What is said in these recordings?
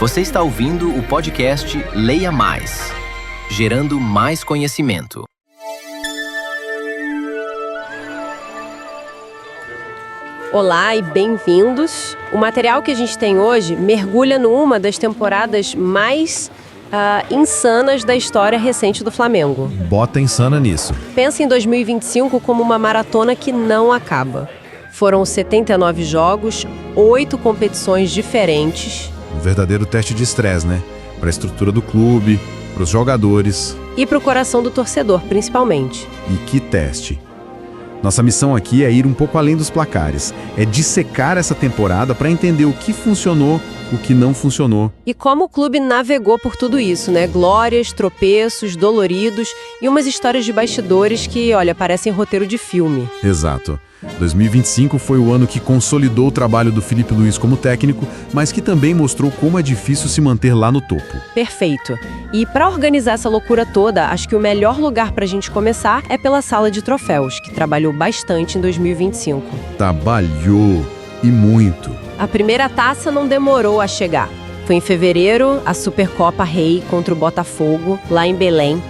Você está ouvindo o podcast Leia Mais, gerando mais conhecimento. Olá e bem-vindos. O material que a gente tem hoje mergulha numa das temporadas mais insanas da história recente do Flamengo. Bota insana nisso. Pensa em 2025 como uma maratona que não acaba. Foram 79 jogos, 8 competições diferentes. Um verdadeiro teste de estresse, né? Para a estrutura do clube, para os jogadores. E para o coração do torcedor, principalmente. E que teste! Nossa missão aqui é ir um pouco além dos placares. É dissecar essa temporada para entender o que funcionou, o que não funcionou. E como o clube navegou por tudo isso, né? Glórias, tropeços, doloridos e umas histórias de bastidores que, olha, parecem roteiro de filme. Exato. 2025 foi o ano que consolidou o trabalho do Felipe Luiz como técnico, mas que também mostrou como é difícil se manter lá no topo. Perfeito. E para organizar essa loucura toda, acho que o melhor lugar para a gente começar é pela Sala de Troféus, que trabalhou bastante em 2025. Trabalhou, e muito. A primeira taça não demorou a chegar. Foi em fevereiro, a Supercopa Rei contra o Botafogo, lá em Belém.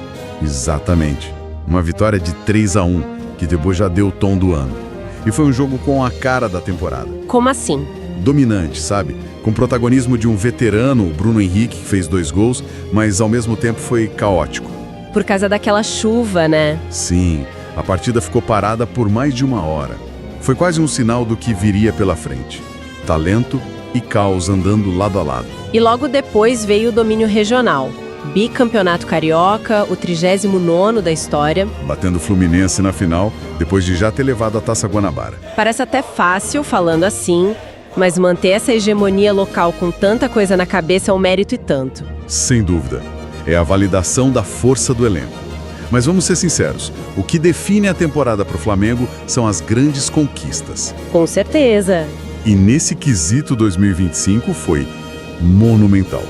Exatamente. Uma vitória de 3-1, que depois já deu o tom do ano. E foi um jogo com a cara da temporada. Como assim? Dominante, sabe? Com protagonismo de um veterano, o Bruno Henrique, que fez 2 gols, mas ao mesmo tempo foi caótico. Por causa daquela chuva, né? Sim, a partida ficou parada por mais de 1 hora. Foi quase um sinal do que viria pela frente. Talento e caos andando lado a lado. E logo depois veio o domínio regional. Bicampeonato carioca, o 39º da história. Batendo o Fluminense na final, depois de já ter levado a Taça Guanabara. Parece até fácil falando assim, mas manter essa hegemonia local com tanta coisa na cabeça é um mérito e tanto. Sem dúvida. É a validação da força do elenco. Mas vamos ser sinceros, o que define a temporada para o Flamengo são as grandes conquistas. Com certeza. E nesse quesito 2025 foi monumental.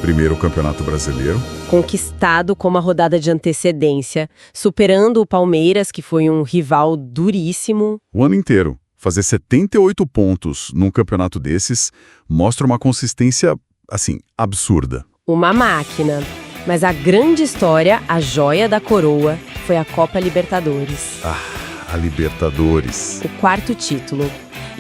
Primeiro o Campeonato Brasileiro. Conquistado com uma rodada de antecedência, superando o Palmeiras, que foi um rival duríssimo. O ano inteiro. Fazer 78 pontos num campeonato desses mostra uma consistência, assim, absurda. Uma máquina. Mas a grande história, a joia da coroa, foi a Copa Libertadores. A Libertadores. O 4º título.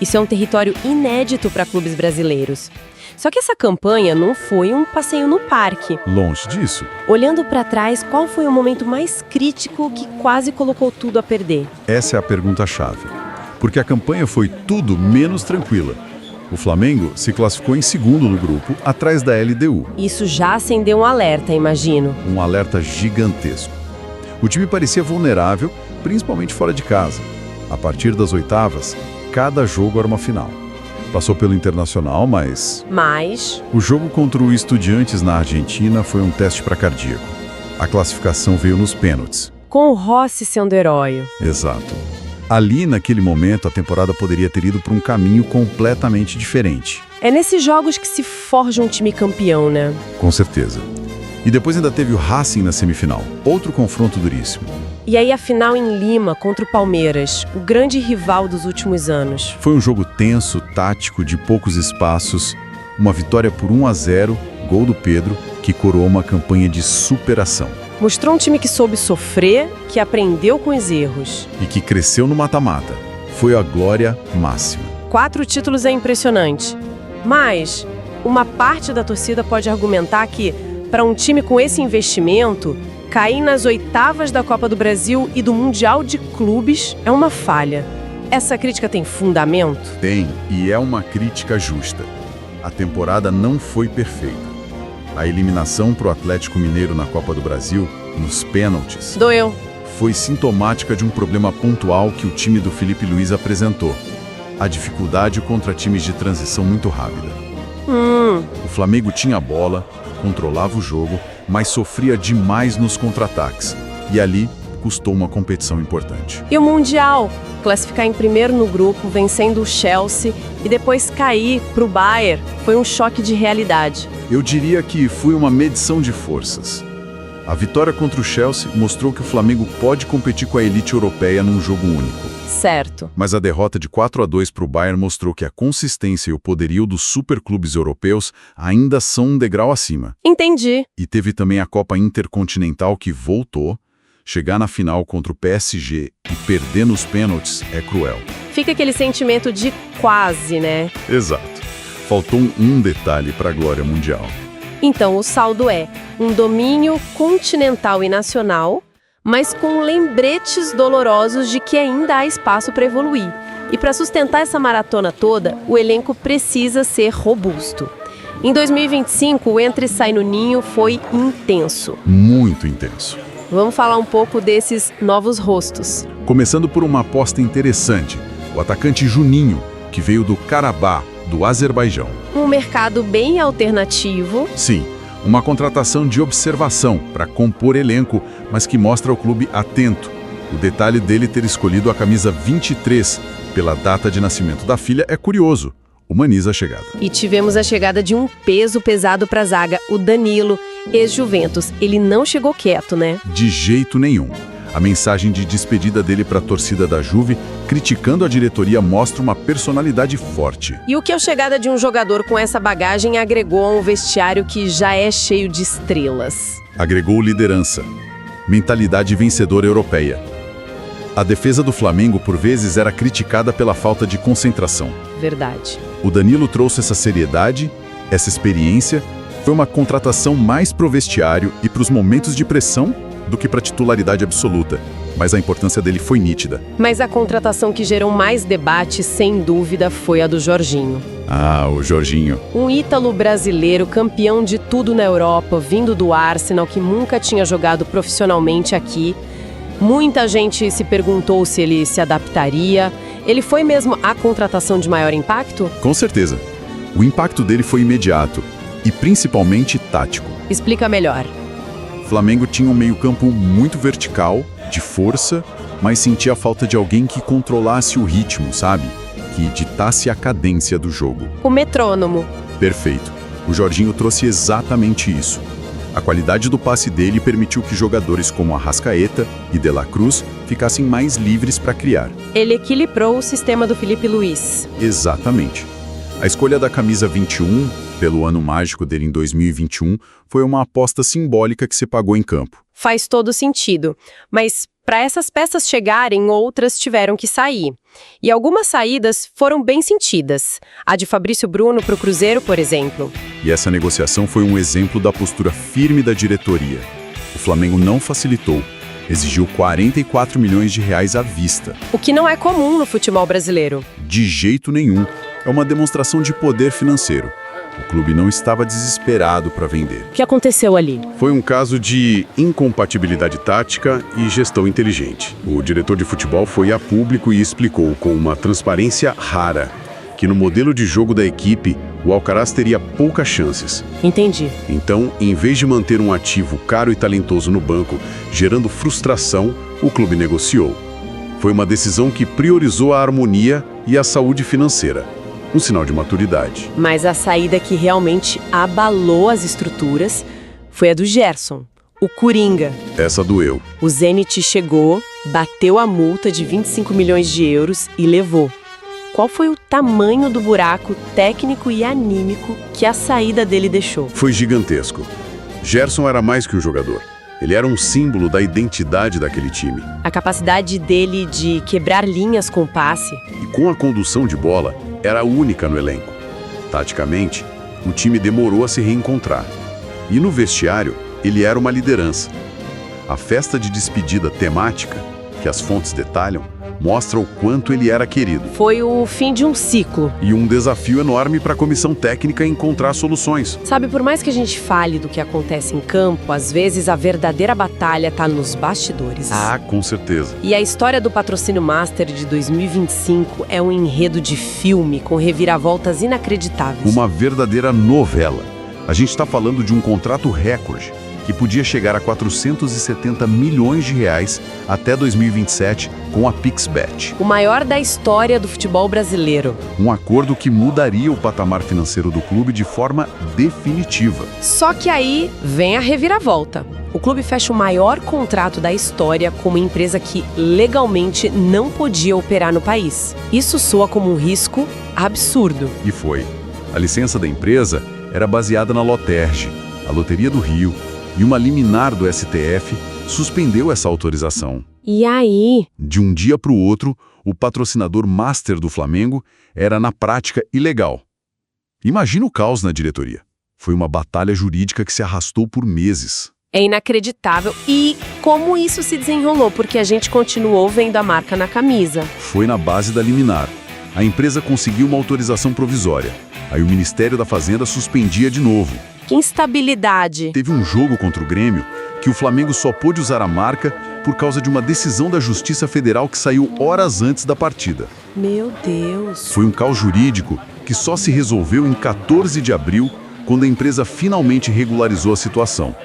Isso é um território inédito para clubes brasileiros. Só que essa campanha não foi um passeio no parque. Longe disso. Olhando para trás, qual foi o momento mais crítico que quase colocou tudo a perder? Essa é a pergunta-chave. Porque a campanha foi tudo menos tranquila. O Flamengo se classificou em segundo no grupo, atrás da LDU. Isso já acendeu um alerta, imagino. Um alerta gigantesco. O time parecia vulnerável, principalmente fora de casa. A partir das oitavas, cada jogo era uma final. Passou pelo Internacional, mas... O jogo contra o Estudiantes na Argentina foi um teste para cardíaco. A classificação veio nos pênaltis. Com o Rossi sendo herói. Exato. Ali, naquele momento, a temporada poderia ter ido para um caminho completamente diferente. É nesses jogos que se forja um time campeão, né? Com certeza. E depois ainda teve o Racing na semifinal. Outro confronto duríssimo. E aí a final em Lima contra o Palmeiras, o grande rival dos últimos anos. Foi um jogo tenso, tático, de poucos espaços. Uma vitória por 1-0, gol do Pedro, que coroou uma campanha de superação. Mostrou um time que soube sofrer, que aprendeu com os erros. E que cresceu no mata-mata. Foi a glória máxima. 4 títulos é impressionante. Mas uma parte da torcida pode argumentar que, para um time com esse investimento, cair nas oitavas da Copa do Brasil e do Mundial de Clubes é uma falha. Essa crítica tem fundamento? Tem, e é uma crítica justa. A temporada não foi perfeita. A eliminação para o Atlético Mineiro na Copa do Brasil, nos pênaltis, doeu. Foi sintomática de um problema pontual que o time do Felipe Luiz apresentou. A dificuldade contra times de transição muito rápida. O Flamengo tinha a bola, controlava o jogo, mas sofria demais nos contra-ataques. E ali custou uma competição importante. E o Mundial? Classificar em primeiro no grupo, vencendo o Chelsea e depois cair para o Bayern, foi um choque de realidade. Eu diria que foi uma medição de forças. A vitória contra o Chelsea mostrou que o Flamengo pode competir com a elite europeia num jogo único. Certo. Mas a derrota de 4-2 para o Bayern mostrou que a consistência e o poderio dos superclubes europeus ainda são um degrau acima. Entendi. E teve também a Copa Intercontinental que voltou. Chegar na final contra o PSG e perder nos pênaltis é cruel. Fica aquele sentimento de quase, né? Exato. Faltou um detalhe para a glória mundial. Então, o saldo é um domínio continental e nacional, mas com lembretes dolorosos de que ainda há espaço para evoluir. E para sustentar essa maratona toda, o elenco precisa ser robusto. Em 2025, o entra e sai no ninho foi intenso. Muito intenso. Vamos falar um pouco desses novos rostos. Começando por uma aposta interessante, o atacante Juninho, que veio do Karabakh, do Azerbaijão. Um mercado bem alternativo. Sim, uma contratação de observação para compor elenco, mas que mostra o clube atento. O detalhe dele ter escolhido a camisa 23 pela data de nascimento da filha é curioso. Humaniza a chegada. E tivemos a chegada de um peso pesado para a zaga, o Danilo, ex-Juventus. Ele não chegou quieto, né? De jeito nenhum. A mensagem de despedida dele para a torcida da Juve, criticando a diretoria, mostra uma personalidade forte. E o que a chegada de um jogador com essa bagagem agregou a um vestiário que já é cheio de estrelas? Agregou liderança, mentalidade vencedora europeia. A defesa do Flamengo, por vezes, era criticada pela falta de concentração. Verdade. O Danilo trouxe essa seriedade, essa experiência. Foi uma contratação mais pro vestiário e pros momentos de pressão do que para titularidade absoluta. Mas a importância dele foi nítida. Mas a contratação que gerou mais debate, sem dúvida, foi a do Jorginho. Ah, o Jorginho. Um ítalo brasileiro, campeão de tudo na Europa, vindo do Arsenal, que nunca tinha jogado profissionalmente aqui. Muita gente se perguntou se ele se adaptaria. Ele foi mesmo a contratação de maior impacto? Com certeza. O impacto dele foi imediato e principalmente tático. Explica melhor. O Flamengo tinha um meio-campo muito vertical, de força, mas sentia a falta de alguém que controlasse o ritmo, sabe? Que ditasse a cadência do jogo. O metrônomo. Perfeito. O Jorginho trouxe exatamente isso. A qualidade do passe dele permitiu que jogadores como Arrascaeta e De La Cruz ficassem mais livres para criar. Ele equilibrou o sistema do Felipe Luiz. Exatamente. A escolha da camisa 21, pelo ano mágico dele em 2021, foi uma aposta simbólica que se pagou em campo. Faz todo sentido, mas para essas peças chegarem, outras tiveram que sair. E algumas saídas foram bem sentidas. A de Fabrício Bruno para o Cruzeiro, por exemplo. E essa negociação foi um exemplo da postura firme da diretoria. O Flamengo não facilitou, exigiu 44 milhões de reais à vista. O que não é comum no futebol brasileiro. De jeito nenhum. É uma demonstração de poder financeiro. O clube não estava desesperado para vender. O que aconteceu ali? Foi um caso de incompatibilidade tática e gestão inteligente. O diretor de futebol foi a público e explicou com uma transparência rara que no modelo de jogo da equipe, o Alcaraz teria poucas chances. Entendi. Então, em vez de manter um ativo caro e talentoso no banco, gerando frustração, o clube negociou. Foi uma decisão que priorizou a harmonia e a saúde financeira. Um sinal de maturidade. Mas a saída que realmente abalou as estruturas foi a do Gerson, o Coringa. Essa doeu. O Zenit chegou, bateu a multa de 25 milhões de euros e levou. Qual foi o tamanho do buraco técnico e anímico que a saída dele deixou? Foi gigantesco. Gerson era mais que um jogador. Ele era um símbolo da identidade daquele time. A capacidade dele de quebrar linhas com o passe. E com a condução de bola, era única no elenco. Taticamente, o time demorou a se reencontrar. E no vestiário, ele era uma liderança. A festa de despedida temática, que as fontes detalham, mostra o quanto ele era querido. Foi o fim de um ciclo. E um desafio enorme para a comissão técnica encontrar soluções. Sabe, por mais que a gente fale do que acontece em campo, às vezes a verdadeira batalha está nos bastidores. Ah, com certeza. E a história do Patrocínio Master de 2025 é um enredo de filme com reviravoltas inacreditáveis. Uma verdadeira novela. A gente está falando de um contrato recorde, que podia chegar a 470 milhões de reais até 2027 com a Pixbet. O maior da história do futebol brasileiro. Um acordo que mudaria o patamar financeiro do clube de forma definitiva. Só que aí vem a reviravolta. O clube fecha o maior contrato da história com uma empresa que legalmente não podia operar no país. Isso soa como um risco absurdo. E foi. A licença da empresa era baseada na Loterge, a Loteria do Rio, e uma liminar do STF suspendeu essa autorização. E aí? De um dia para o outro, o patrocinador master do Flamengo era, na prática, ilegal. Imagina o caos na diretoria. Foi uma batalha jurídica que se arrastou por meses. É inacreditável. E como isso se desenrolou? Porque a gente continuou vendo a marca na camisa. Foi na base da liminar. A empresa conseguiu uma autorização provisória. Aí o Ministério da Fazenda suspendia de novo. Que instabilidade. Teve um jogo contra o Grêmio que o Flamengo só pôde usar a marca por causa de uma decisão da Justiça Federal que saiu horas antes da partida. Meu Deus. Foi um caos jurídico que só se resolveu em 14 de abril, quando a empresa finalmente regularizou a situação.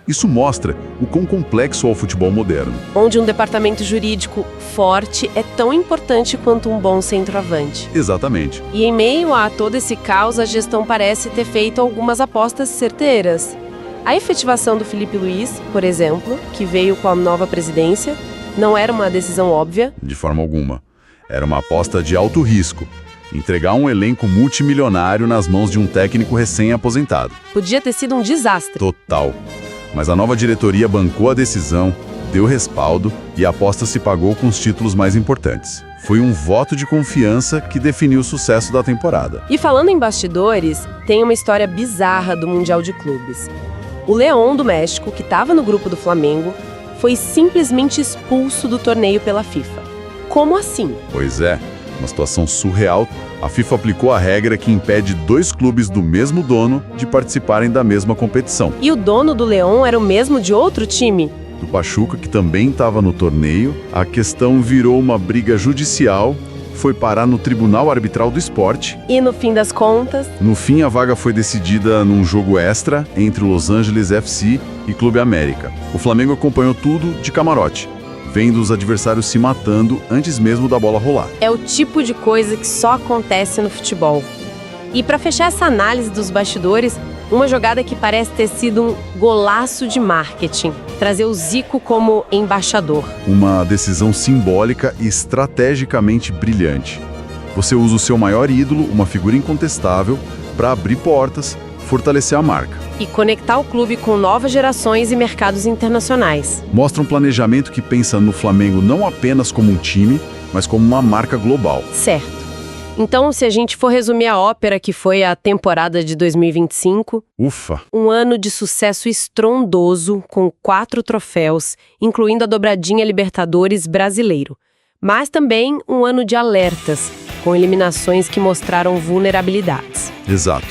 Isso mostra o quão complexo é o futebol moderno. Onde um departamento jurídico forte é tão importante quanto um bom centroavante. Exatamente. E em meio a todo esse caos, a gestão parece ter feito algumas apostas certeiras. A efetivação do Felipe Luiz, por exemplo, que veio com a nova presidência, não era uma decisão óbvia. De forma alguma. Era uma aposta de alto risco. Entregar um elenco multimilionário nas mãos de um técnico recém-aposentado. Podia ter sido um desastre. Total. Mas a nova diretoria bancou a decisão, deu respaldo e a aposta se pagou com os títulos mais importantes. Foi um voto de confiança que definiu o sucesso da temporada. E falando em bastidores, tem uma história bizarra do Mundial de Clubes. O León do México, que estava no grupo do Flamengo, foi simplesmente expulso do torneio pela FIFA. Como assim? Pois é, uma situação surreal. A FIFA aplicou a regra que impede 2 clubes do mesmo dono de participarem da mesma competição. E o dono do León era o mesmo de outro time? Do Pachuca, que também estava no torneio, a questão virou uma briga judicial, foi parar no Tribunal Arbitral do Esporte. E no fim das contas? No fim, a vaga foi decidida num jogo extra entre o Los Angeles FC e Clube América. O Flamengo acompanhou tudo de camarote, vendo os adversários se matando antes mesmo da bola rolar. É o tipo de coisa que só acontece no futebol. E para fechar essa análise dos bastidores, uma jogada que parece ter sido um golaço de marketing. Trazer o Zico como embaixador. Uma decisão simbólica e estrategicamente brilhante. Você usa o seu maior ídolo, uma figura incontestável, para abrir portas, fortalecer a marca. E conectar o clube com novas gerações e mercados internacionais. Mostra um planejamento que pensa no Flamengo não apenas como um time, mas como uma marca global. Certo. Então, se a gente for resumir a ópera que foi a temporada de 2025... Ufa! Um ano de sucesso estrondoso, com 4 troféus, incluindo a dobradinha Libertadores brasileiro. Mas também um ano de alertas, com eliminações que mostraram vulnerabilidades. Exato.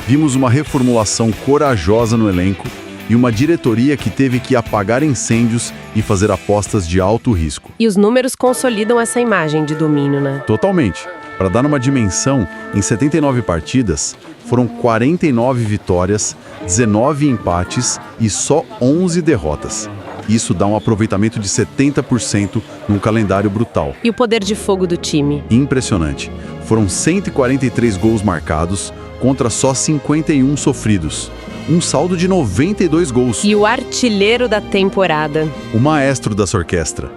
Vimos uma reformulação corajosa no elenco e uma diretoria que teve que apagar incêndios e fazer apostas de alto risco. E os números consolidam essa imagem de domínio, né? Totalmente. Para dar uma dimensão, em 79 partidas, foram 49 vitórias, 19 empates e só 11 derrotas. Isso dá um aproveitamento de 70% num calendário brutal. E o poder de fogo do time? Impressionante. Foram 143 gols marcados contra só 51 sofridos. Um saldo de 92 gols. E o artilheiro da temporada? O maestro dessa orquestra,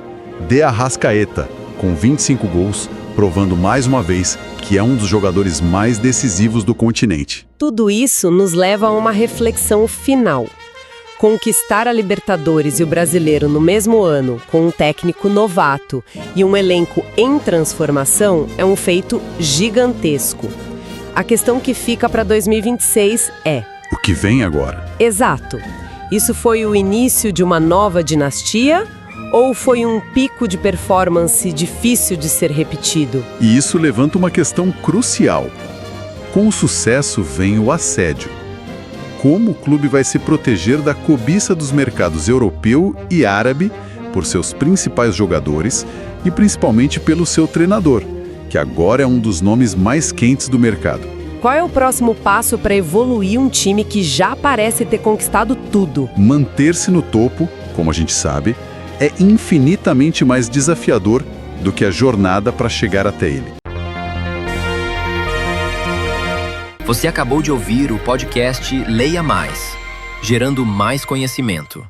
De Arrascaeta, com 25 gols, provando mais uma vez que é um dos jogadores mais decisivos do continente. Tudo isso nos leva a uma reflexão final. Conquistar a Libertadores e o Brasileiro no mesmo ano, com um técnico novato e um elenco em transformação, é um feito gigantesco. A questão que fica para 2026 é... O que vem agora? Exato. Isso foi o início de uma nova dinastia ou foi um pico de performance difícil de ser repetido? E isso levanta uma questão crucial. Com o sucesso vem o assédio. Como o clube vai se proteger da cobiça dos mercados europeu e árabe por seus principais jogadores e principalmente pelo seu treinador, que agora é um dos nomes mais quentes do mercado? Qual é o próximo passo para evoluir um time que já parece ter conquistado tudo? Manter-se no topo, como a gente sabe, é infinitamente mais desafiador do que a jornada para chegar até ele. Você acabou de ouvir o podcast Leia Mais, gerando mais conhecimento.